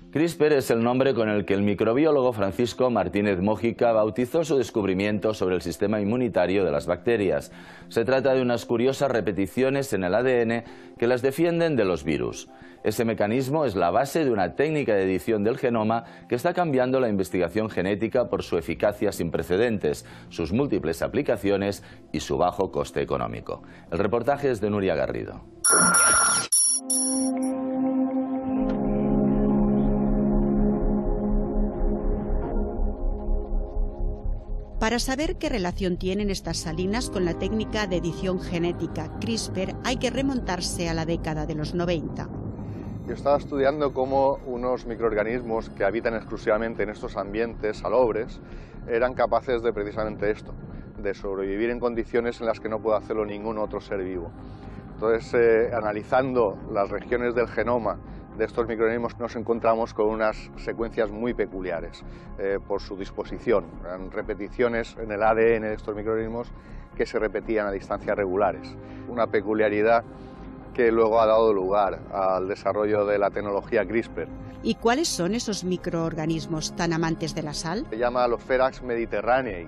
CRISPR es el nombre con el que el microbiólogo Francisco Martínez Mójica bautizó su descubrimiento sobre el sistema inmunitario de las bacterias. Se trata de unas curiosas repeticiones en el ADN que las defienden de los virus. Ese mecanismo es la base de una técnica de edición del genoma que está cambiando la investigación genética por su eficacia sin precedentes, sus múltiples aplicaciones y su bajo coste económico. El reportaje es de Nuria Garrido. Para saber qué relación tienen estas salinas con la técnica de edición genética CRISPR hay que remontarse a la década de los 90. Yo estaba estudiando cómo unos microorganismos que habitan exclusivamente en estos ambientes salobres eran capaces de precisamente esto, de sobrevivir en condiciones en las que no puede hacerlo ningún otro ser vivo. Entonces, analizando las regiones del genoma de estos microorganismos, nos encontramos con unas secuencias muy peculiares por su disposición. Eran repeticiones en el ADN de estos microorganismos que se repetían a distancias regulares. Una peculiaridad que luego ha dado lugar al desarrollo de la tecnología CRISPR. ¿Y cuáles son esos microorganismos tan amantes de la sal? Se llama Alopherax mediterranei.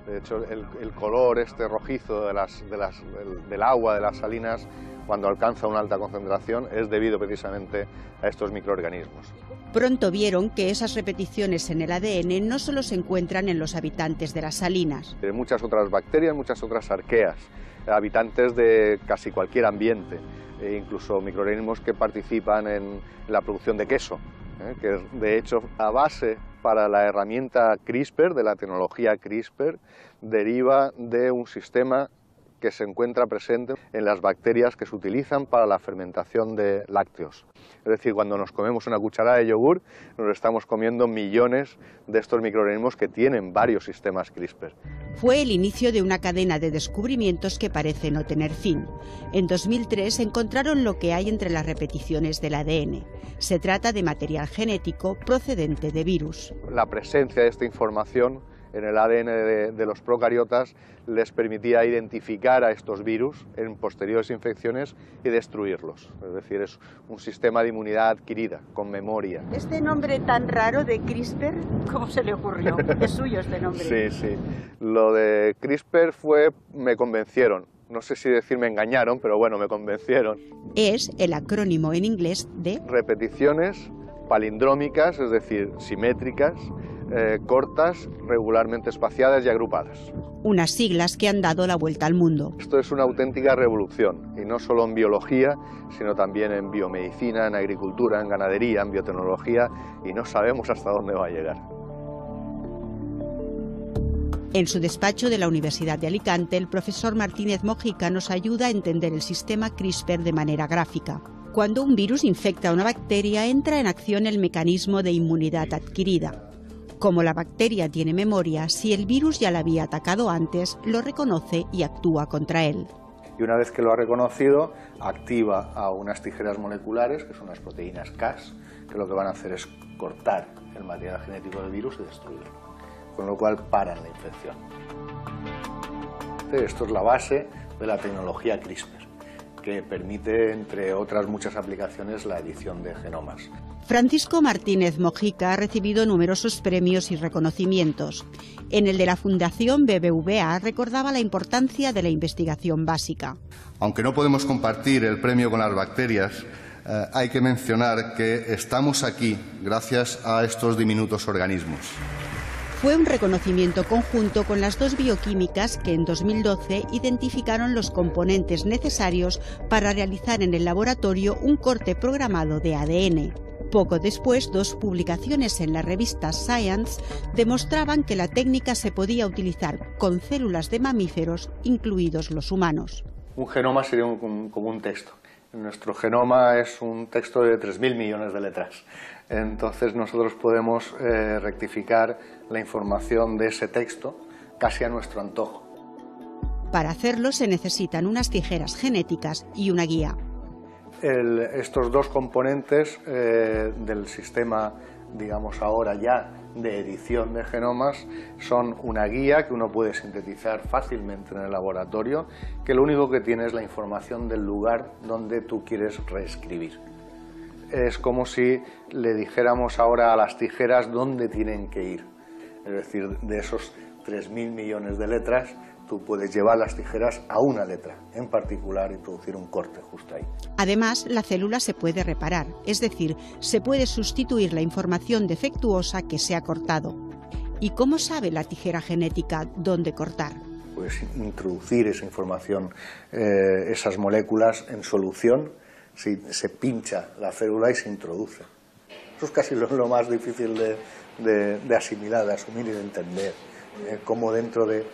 De hecho, el color este rojizo del agua de las salinas, cuando alcanza una alta concentración, es debido precisamente a estos microorganismos. Pronto vieron que esas repeticiones en el ADN no solo se encuentran en los habitantes de las salinas. Hay muchas otras bacterias, muchas otras arqueas, habitantes de casi cualquier ambiente, e incluso microorganismos que participan en la producción de queso, que de hecho la base para la herramienta CRISPR, de la tecnología CRISPR, deriva de un sistema que se encuentra presente en las bacterias que se utilizan para la fermentación de lácteos. Es decir, cuando nos comemos una cucharada de yogur, nos estamos comiendo millones de estos microorganismos que tienen varios sistemas CRISPR. Fue el inicio de una cadena de descubrimientos que parece no tener fin. En 2003 encontraron lo que hay entre las repeticiones del ADN. Se trata de material genético procedente de virus. La presencia de esta información en el ADN de los procariotas les permitía identificar a estos virus en posteriores infecciones y destruirlos. Es decir, es un sistema de inmunidad adquirida, con memoria. Este nombre tan raro de CRISPR, ¿cómo se le ocurrió? Es suyo este nombre. Sí, sí. Lo de CRISPR me convencieron. No sé si decir me engañaron, pero bueno, me convencieron. Es el acrónimo en inglés de repeticiones palindrómicas, es decir, simétricas, cortas, regularmente espaciadas y agrupadas. Unas siglas que han dado la vuelta al mundo. Esto es una auténtica revolución, y no solo en biología, sino también en biomedicina, en agricultura, en ganadería, en biotecnología, y no sabemos hasta dónde va a llegar. En su despacho de la Universidad de Alicante, el profesor Martínez Mójica nos ayuda a entender el sistema CRISPR de manera gráfica. Cuando un virus infecta a una bacteria, entra en acción el mecanismo de inmunidad adquirida. Como la bacteria tiene memoria, si el virus ya la había atacado antes, lo reconoce y actúa contra él. Y una vez que lo ha reconocido, activa a unas tijeras moleculares, que son las proteínas Cas, que lo que van a hacer es cortar el material genético del virus y destruirlo, con lo cual paran la infección. Esto es la base de la tecnología CRISPR, que permite, entre otras muchas aplicaciones, la edición de genomas. Francisco Martínez Mójica ha recibido numerosos premios y reconocimientos. En el de la Fundación BBVA recordaba la importancia de la investigación básica. Aunque no podemos compartir el premio con las bacterias, hay que mencionar que estamos aquí gracias a estos diminutos organismos. Fue un reconocimiento conjunto con las dos bioquímicas que en 2012 identificaron los componentes necesarios para realizar en el laboratorio un corte programado de ADN. Poco después, dos publicaciones en la revista Science demostraban que la técnica se podía utilizar con células de mamíferos, incluidos los humanos. Un genoma sería como un texto. Nuestro genoma es un texto de 3.000 millones de letras. Entonces nosotros podemos rectificar la información de ese texto casi a nuestro antojo. Para hacerlo se necesitan unas tijeras genéticas y una guía. Estos dos componentes del sistema, digamos ahora ya, de edición de genomas, son una guía que uno puede sintetizar fácilmente en el laboratorio, que lo único que tiene es la información del lugar donde tú quieres reescribir. Es como si le dijéramos ahora a las tijeras dónde tienen que ir. Es decir, de esos 3.000 millones de letras, tú puedes llevar las tijeras a una letra en particular y producir un corte justo ahí. Además, la célula se puede reparar, es decir, se puede sustituir la información defectuosa que se ha cortado. ¿Y cómo sabe la tijera genética dónde cortar? Pues introducir esa información, esas moléculas en solución, si se pincha la célula y se introduce. Eso es casi lo más difícil de asimilar, de asumir y de entender. Cómo dentro de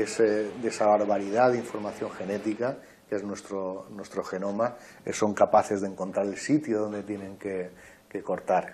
esa barbaridad de información genética, que es nuestro genoma, son capaces de encontrar el sitio donde tienen que cortar.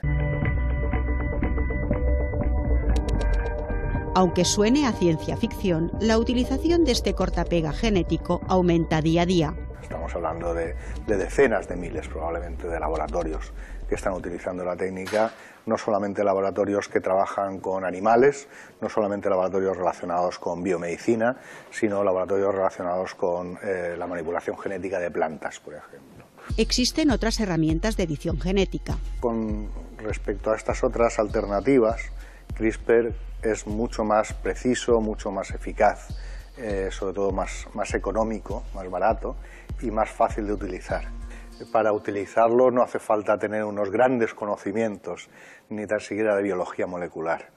Aunque suene a ciencia ficción, la utilización de este cortapega genético aumenta día a día. Estamos hablando de decenas de miles probablemente de laboratorios que están utilizando la técnica, no solamente laboratorios que trabajan con animales, no solamente laboratorios relacionados con biomedicina, sino laboratorios relacionados con la manipulación genética de plantas, por ejemplo. Existen otras herramientas de edición genética. Con respecto a estas otras alternativas, CRISPR es mucho más preciso, mucho más eficaz, sobre todo más económico, más barato y más fácil de utilizar. Para utilizarlo no hace falta tener unos grandes conocimientos, ni tan siquiera de biología molecular.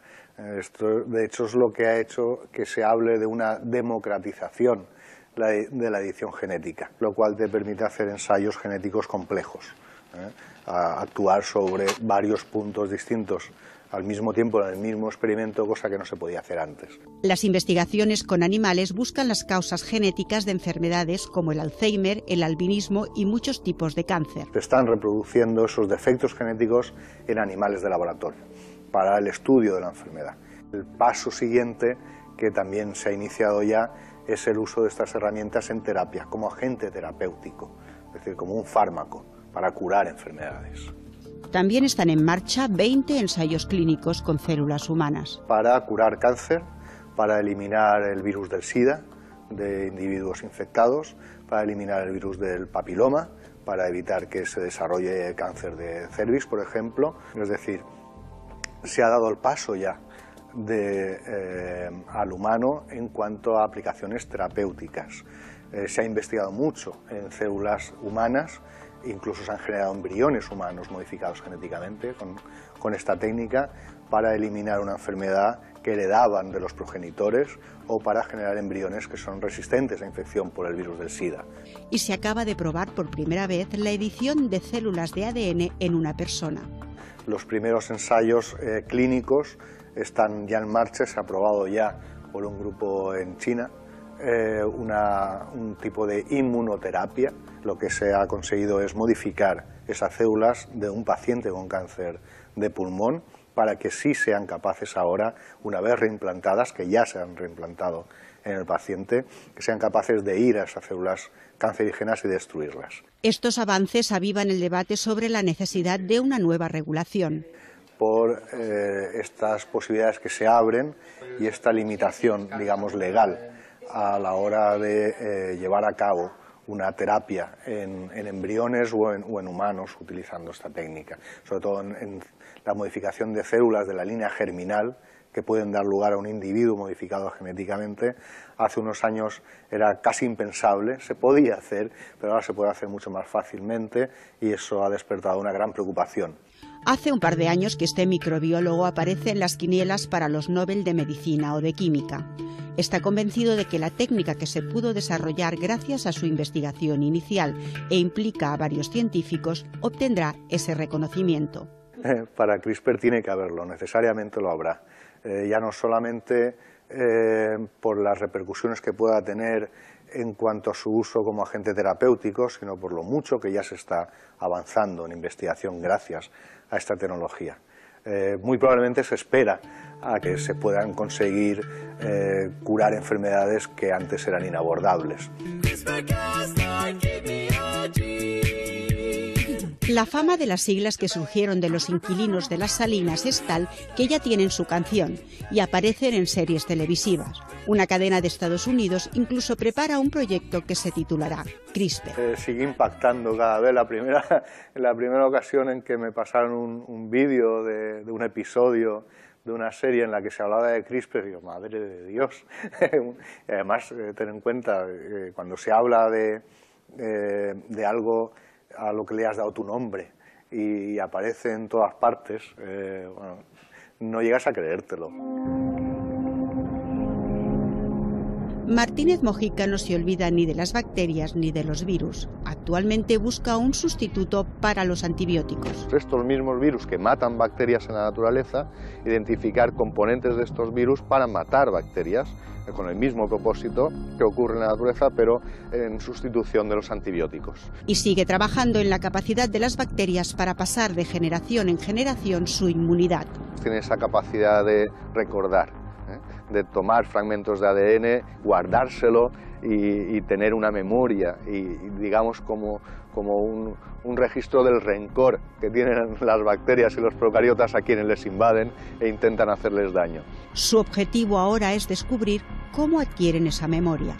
Esto, de hecho, es lo que ha hecho que se hable de una democratización de la edición genética, lo cual te permite hacer ensayos genéticos complejos, actuar sobre varios puntos distintos al mismo tiempo en el mismo experimento, cosa que no se podía hacer antes. Las investigaciones con animales buscan las causas genéticas de enfermedades como el Alzheimer, el albinismo y muchos tipos de cáncer. Se están reproduciendo esos defectos genéticos en animales de laboratorio para el estudio de la enfermedad. El paso siguiente, que también se ha iniciado ya, es el uso de estas herramientas en terapia, como agente terapéutico, es decir, como un fármaco para curar enfermedades. También están en marcha 20 ensayos clínicos con células humanas. Para curar cáncer, para eliminar el virus del SIDA de individuos infectados, para eliminar el virus del papiloma, para evitar que se desarrolle cáncer de cervix, por ejemplo. Es decir, se ha dado el paso ya al humano en cuanto a aplicaciones terapéuticas. Se ha investigado mucho en células humanas. Incluso se han generado embriones humanos modificados genéticamente con esta técnica para eliminar una enfermedad que heredaban de los progenitores o para generar embriones que son resistentes a infección por el virus del SIDA. Y se acaba de probar por primera vez la edición de células de ADN en una persona. Los primeros ensayos clínicos están ya en marcha, se ha aprobado ya por un grupo en China un tipo de inmunoterapia. Lo que se ha conseguido es modificar esas células de un paciente con cáncer de pulmón para que sí sean capaces ahora, una vez reimplantadas, que ya se han reimplantado en el paciente, que sean capaces de ir a esas células cancerígenas y destruirlas. Estos avances avivan el debate sobre la necesidad de una nueva regulación. Por estas posibilidades que se abren y esta limitación, digamos, legal a la hora de llevar a cabo una terapia en embriones o en humanos utilizando esta técnica, sobre todo en la modificación de células de la línea germinal que pueden dar lugar a un individuo modificado genéticamente. Hace unos años era casi impensable, se podía hacer, pero ahora se puede hacer mucho más fácilmente y eso ha despertado una gran preocupación. Hace un par de años que este microbiólogo aparece en las quinielas para los Nobel de Medicina o de Química. Está convencido de que la técnica que se pudo desarrollar gracias a su investigación inicial e implica a varios científicos obtendrá ese reconocimiento. Para CRISPR tiene que haberlo, necesariamente lo habrá. Ya no solamente por las repercusiones que pueda tener en cuanto a su uso como agente terapéutico, sino por lo mucho que ya se está avanzando en investigación gracias a esta tecnología. Muy probablemente se espera a que se puedan conseguir curar enfermedades que antes eran inabordables. La fama de las siglas que surgieron de los inquilinos de las Salinas es tal que ya tienen su canción y aparecen en series televisivas. Una cadena de Estados Unidos incluso prepara un proyecto que se titulará CRISPR. Sigue impactando cada vez. En la primera ocasión en que me pasaron un vídeo de un episodio de una serie en la que se hablaba de CRISPR, digo, madre de Dios. Y además, ten en cuenta, cuando se habla de algo a lo que le has dado tu nombre y aparece en todas partes, bueno, no llegas a creértelo. Martínez Mojica no se olvida ni de las bacterias ni de los virus. Actualmente busca un sustituto para los antibióticos. Estos mismos virus que matan bacterias en la naturaleza, identificar componentes de estos virus para matar bacterias, con el mismo propósito que ocurre en la naturaleza, pero en sustitución de los antibióticos. Y sigue trabajando en la capacidad de las bacterias para pasar de generación en generación su inmunidad. Tiene esa capacidad de recordar, de tomar fragmentos de ADN, guardárselo y tener una memoria y digamos como un registro del rencor que tienen las bacterias y los procariotas a quienes les invaden e intentan hacerles daño. Su objetivo ahora es descubrir cómo adquieren esa memoria.